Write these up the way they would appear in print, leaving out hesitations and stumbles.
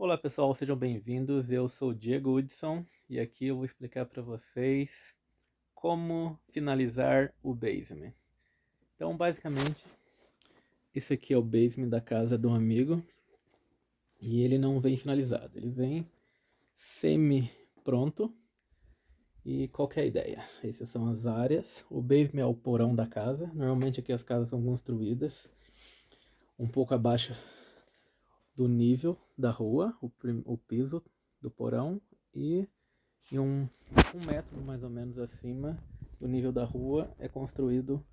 Olá pessoal, sejam bem-vindos. Eu sou o Diego Hudson e aqui eu vou explicar para vocês como finalizar o basement. Então, basicamente, esse aqui é o basement da casa de um amigo e ele não vem finalizado, ele vem semi-pronto. E qual que é a ideia? Essas são as áreas. O basement é o porão da casa. Normalmente aqui as casas são construídas um pouco abaixo do nível da rua, o piso do porão, e um metro mais ou menos acima do nível da rua é construído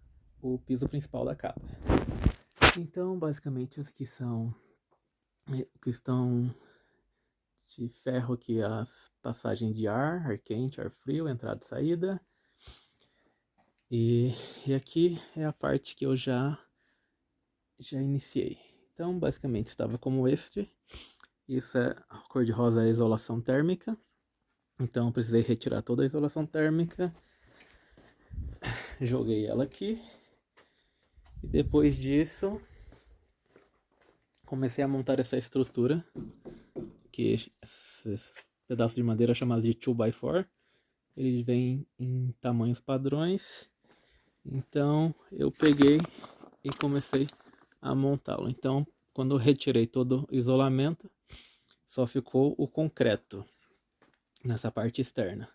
o piso principal da casa. Então, basicamente, as aqui são questão de ferro aqui, as passagens de ar quente, ar frio, entrada e saída. E aqui é a parte que eu já iniciei. Então, basicamente, estava como este. Isso é a cor de rosa, é a isolação térmica. Então, eu precisei retirar toda a isolação térmica. Joguei ela aqui. E depois disso, comecei a montar essa estrutura. Que esses pedaços de madeira chamados de 2x4. Eles vêm em tamanhos padrões. Então, eu peguei e comecei a montá-lo. Então, quando eu retirei todo o isolamento, só ficou o concreto nessa parte externa.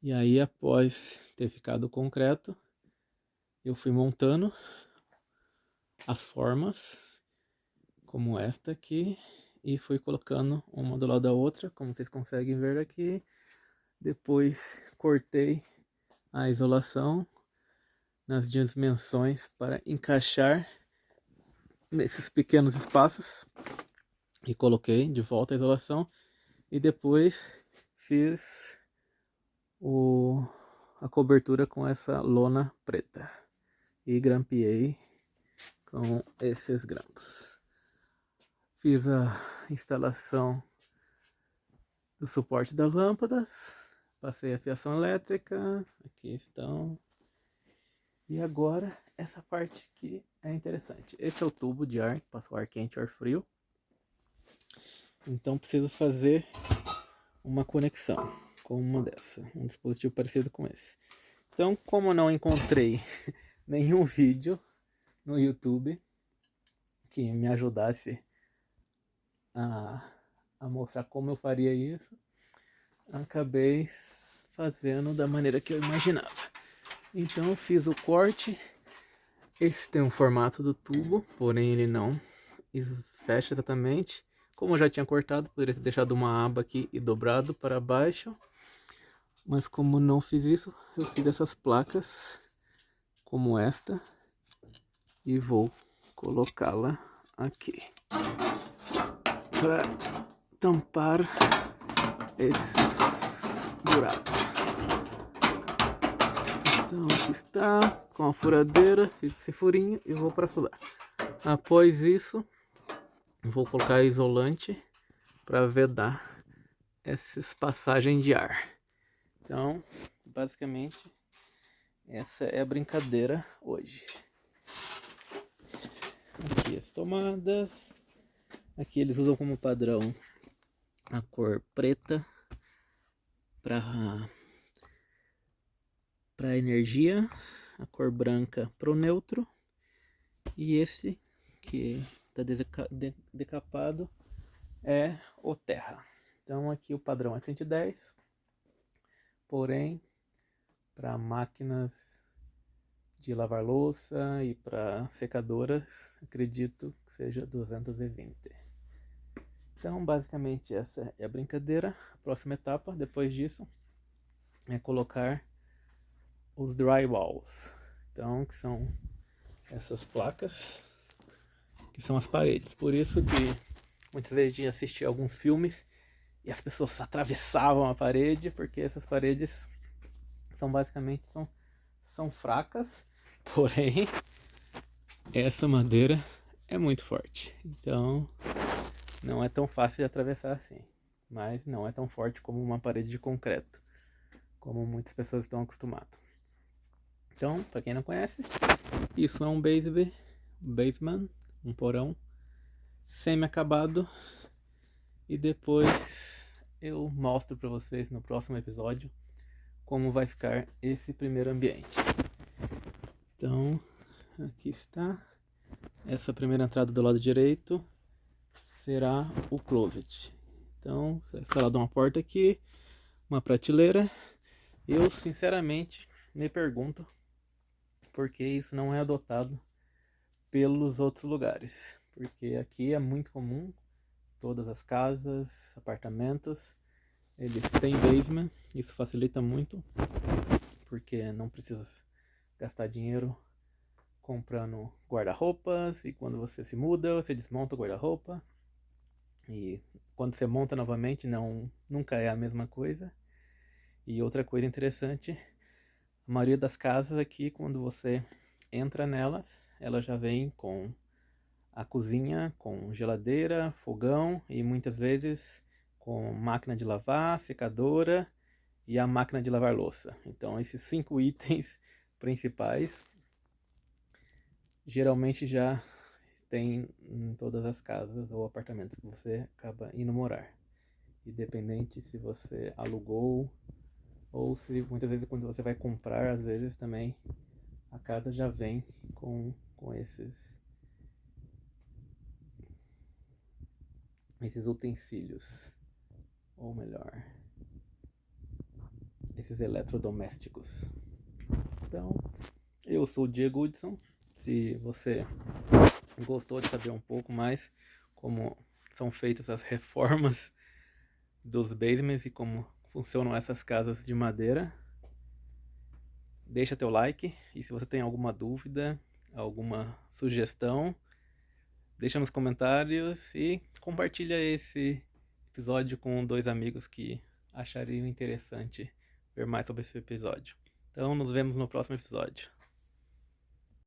E aí, após ter ficado o concreto, eu fui montando as formas, como esta aqui, e fui colocando uma do lado da outra, como vocês conseguem ver aqui. Depois cortei a isolação nas dimensões para encaixar nesses pequenos espaços e coloquei de volta a isolação. E depois fiz a cobertura com essa lona preta e grampeei com esses grampos. Fiz a instalação do suporte das lâmpadas, passei a fiação elétrica, aqui estão. E agora essa parte aqui é interessante. Esse é o tubo de ar que passa o ar quente e o ar frio. Então preciso fazer uma conexão com uma dessa, um dispositivo parecido com esse. Então, como não encontrei nenhum vídeo no YouTube que me ajudasse a mostrar como eu faria isso, acabei fazendo da maneira que eu imaginava. Então eu fiz o corte. Esse tem um formato do tubo, porém ele não fecha exatamente. Como eu já tinha cortado, poderia ter deixado uma aba aqui e dobrado para baixo. Mas como não fiz isso, eu fiz essas placas como esta e vou colocá-la aqui para tampar esses buracos. Então aqui está, com a furadeira, fiz esse furinho e vou parafurar. Após isso, vou colocar isolante para vedar essas passagens de ar. Então, basicamente, essa é a brincadeira hoje. Aqui as tomadas. Aqui eles usam como padrão a cor preta para energia, a cor branca para o neutro, e esse que está decapado é o terra. Então aqui o padrão é 110, porém para máquinas de lavar louça e para secadoras acredito que seja 220. Então basicamente essa é a brincadeira. A próxima etapa depois disso é colocar os drywalls, então que são essas placas que são as paredes. Por isso que muitas vezes a gente assistia alguns filmes e as pessoas atravessavam a parede, porque essas paredes são basicamente são fracas, porém essa madeira é muito forte, então não é tão fácil de atravessar assim, mas não é tão forte como uma parede de concreto, como muitas pessoas estão acostumadas. Então, para quem não conhece, isso é um basement, um porão semi-acabado, e depois eu mostro para vocês no próximo episódio como vai ficar esse primeiro ambiente. Então, aqui está. Essa primeira entrada do lado direito será o closet. Então, será instalada uma porta aqui, uma prateleira. Eu, sinceramente, me pergunto por que isso não é adotado pelos outros lugares. Porque aqui é muito comum, todas as casas, apartamentos, eles têm basement. Isso facilita muito, porque não precisa gastar dinheiro comprando guarda-roupas, e quando você se muda, você desmonta o guarda-roupa, e quando você monta novamente, nunca é a mesma coisa. E outra coisa interessante, a maioria das casas aqui, quando você entra nelas, ela já vem com a cozinha, com geladeira, fogão e muitas vezes com máquina de lavar, secadora e a máquina de lavar louça. Então esses 5 itens principais geralmente já tem em todas as casas ou apartamentos que você acaba indo morar. Independente se você alugou ou se muitas vezes quando você vai comprar, às vezes também a casa já vem com esses utensílios, ou melhor, esses eletrodomésticos. Então, eu sou o Diego Hudson. Se você gostou de saber um pouco mais como são feitas as reformas dos basements e como funcionam essas casas de madeira, deixa teu like, e se você tem alguma dúvida, alguma sugestão, deixa nos comentários e compartilha esse episódio com 2 amigos que achariam interessante ver mais sobre esse episódio. Então nos vemos no próximo episódio.